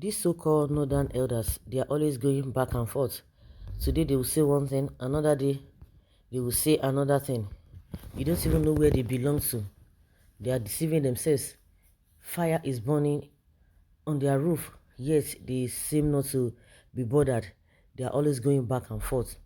These so-called northern elders, they are always going back and forth. Today they will say one thing, another day they will say another thing. You don't even know where they belong to. They are deceiving themselves. Fire is burning on their roof, yet they seem not to be bothered. They are always going back and forth.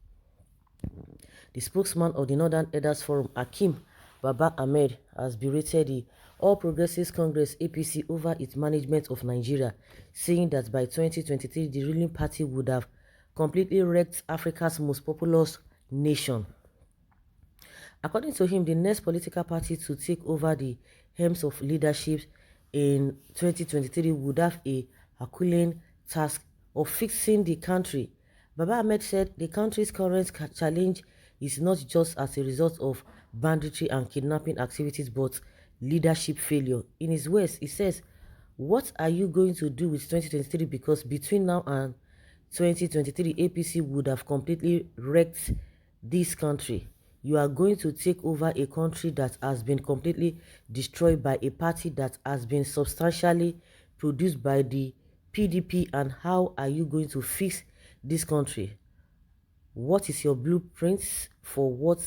The spokesman of the Northern Elders Forum, Akim Baba Ahmed, has berated the All Progressives Congress APC over its management of Nigeria, saying that by 2023 the ruling party would have completely wrecked Africa's most populous nation. According to him, the next political party to take over the helms of leadership in 2023 would have a Herculean task of fixing the country. Baba Ahmed said the country's current challenge is not just as a result of banditry and kidnapping activities, but leadership failure. In his words, he says, "What are you going to do with 2023? Because between now and 2023, APC would have completely wrecked this country. You are going to take over a country that has been completely destroyed by a party that has been substantially produced by the PDP, and how are you going to fix this country? What is your blueprint for what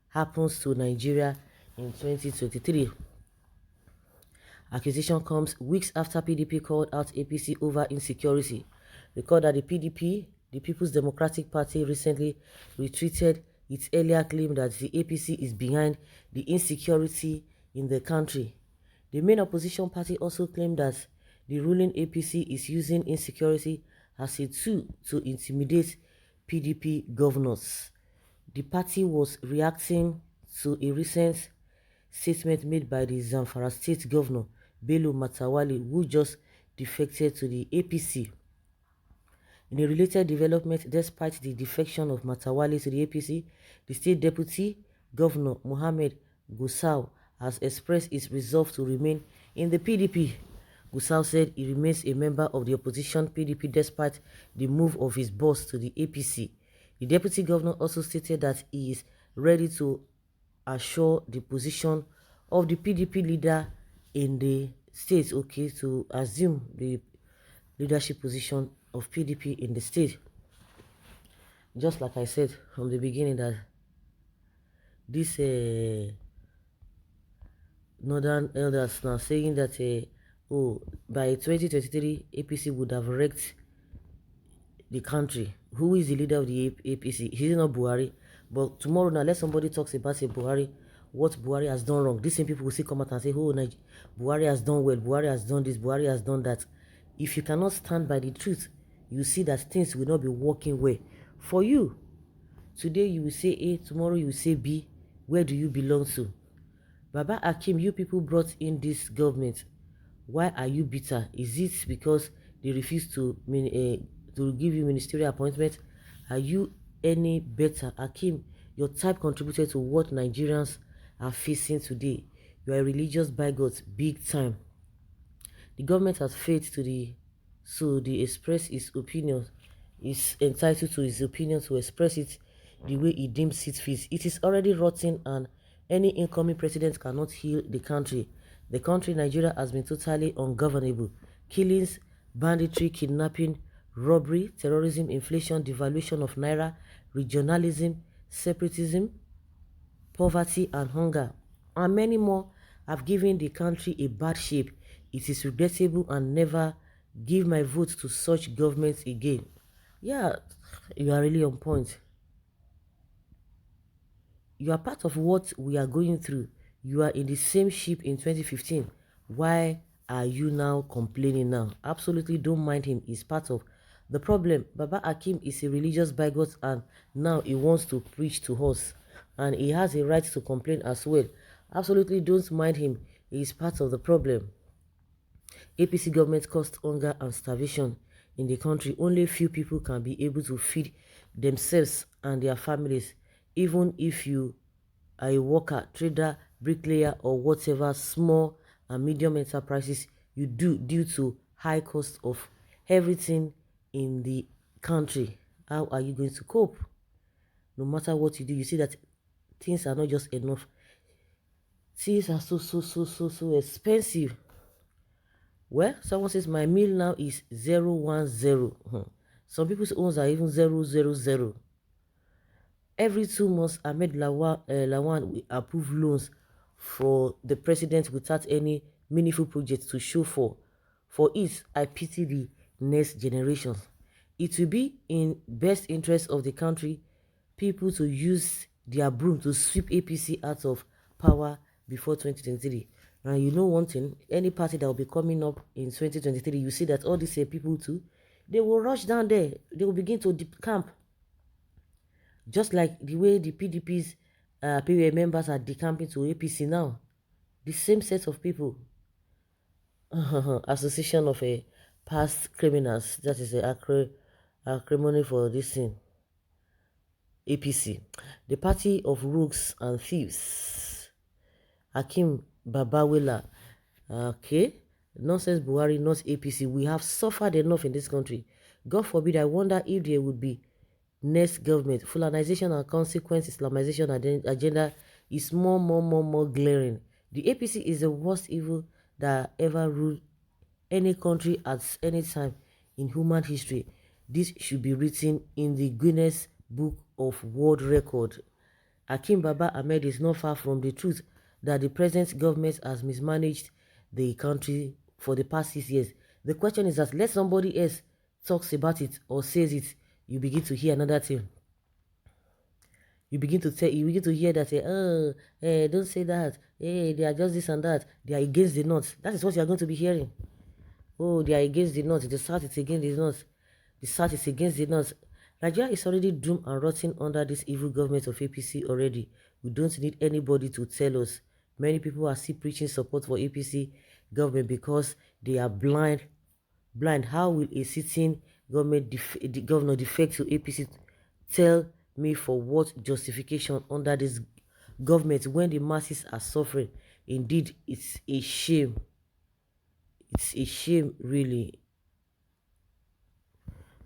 happens to Nigeria in 2023? Accusation comes weeks after PDP called out APC over insecurity. Recall that the PDP, the People's Democratic Party, recently retreated its earlier claim that the APC is behind the insecurity in the country. The main opposition party also claimed that the ruling APC is using insecurity as a tool to intimidate PDP governors. The party was reacting to a recent statement made by the Zamfara State Governor, Bello Matawali, who just defected to the APC. In a related development, despite the defection of Matawali to the APC, the State Deputy Governor, Mohammed Gusau, has expressed his resolve to remain in the PDP. Gusau said he remains a member of the opposition PDP despite the move of his boss to the APC. The Deputy Governor also stated that he is ready to assure the position of the PDP leader in the state, to assume the leadership position of PDP in the state. Just like I said from the beginning, that this northern elders now saying that by 2023 APC would have wrecked the country. Who is the leader of the APC? He's not Buhari. But tomorrow now, let somebody talks about Buhari, what Buhari has done wrong. These same people will still come out and say, oh, Buhari has done well, Buhari has done this, Buhari has done that. If you cannot stand by the truth, you see that things will not be working well for you. Today you will say A, tomorrow you will say B. Where do you belong to? Baba Akim, you people brought in this government. Why are you bitter? Is it because they refuse to give you ministerial appointment? Are you any better? Akim, your type contributed to what Nigerians are facing today. You are a religious bigot, big time. The government has failed to express its opinion. Is entitled to his opinion to express it the way he deems it fit. It is already rotten, and any incoming president cannot heal the country. The country, Nigeria, has been totally ungovernable. Killings, banditry, kidnapping, robbery, terrorism, inflation, devaluation of naira, regionalism, separatism, poverty and hunger, and many more have given the country a bad shape. It is regrettable, and never give my vote to such governments again. Yeah, you are really on point. You are part of what we are going through. You are in the same ship in 2015. Why are you now complaining now? Absolutely don't mind him. He's part of the problem. Baba Akim is a religious bigot, and now he wants to preach to us. And he has a right to complain as well. Absolutely don't mind him. He is part of the problem. APC government caused hunger and starvation in the country. Only few people can be able to feed themselves and their families. Even if you are a worker, trader, bricklayer, or whatever small and medium enterprises you do, due to high cost of everything in the country, how are you going to cope? No matter what you do, you see that things are not just enough. Things are so expensive. Well, someone says my meal now is 010. Some people's owns are even 000. Every 2 months, Lawan will approve loans for the president without any meaningful projects to show for. For it, I pity the next generations. It will be in best interest of the country people to use their broom to sweep APC out of power before 2023. And you know one thing, any party that will be coming up in 2023, you see that all these people too, they will rush down there. They will begin to camp. Just like the way the PDP's members are decamping to APC now. The same set of people. Association of past criminals. That is a acrimony for this thing. APC. The party of rogues and thieves. Hakim Babawela. Okay. Nonsense Buhari, not APC. We have suffered enough in this country. God forbid, I wonder if there would be next government. Fulanization and consequent Islamization agenda is more glaring. The APC is the worst evil that ever ruled any country at any time in human history. This should be written in the Guinness Book of World Record. Hakim Baba Ahmed is not far from the truth that the present government has mismanaged the country for the past 6 years. The question is that let somebody else talks about it or says it, you begin to hear another thing. You begin to hear that, don't say that. Hey, they are just this and that. They are against the North. That is what you are going to be hearing. Oh, they are against the North. The South is against the North. The South is against the North. Nigeria is already doomed and rotting under this evil government of APC already. We don't need anybody to tell us. Many people are still preaching support for APC government because they are blind. How will a sitting governor defect to APC? Tell me for what justification under this government when the masses are suffering? Indeed, it's a shame. It's a shame, really.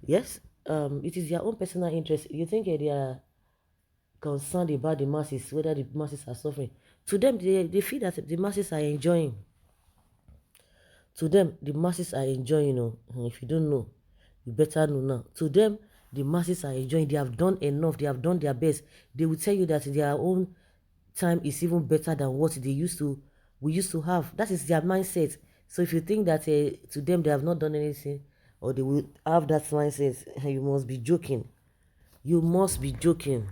Yes, it is their own personal interest. You think they are concerned about the masses, whether the masses are suffering. To them, they feel that the masses are enjoying. To them, the masses are enjoying. If you don't know, you better know now. To them, the masses are enjoying. They have done enough. They have done their best. They will tell you that their own time is even better than what we used to have. That is their mindset. So if you think that to them they have not done anything, or they will have that mindset, you must be joking. You must be joking.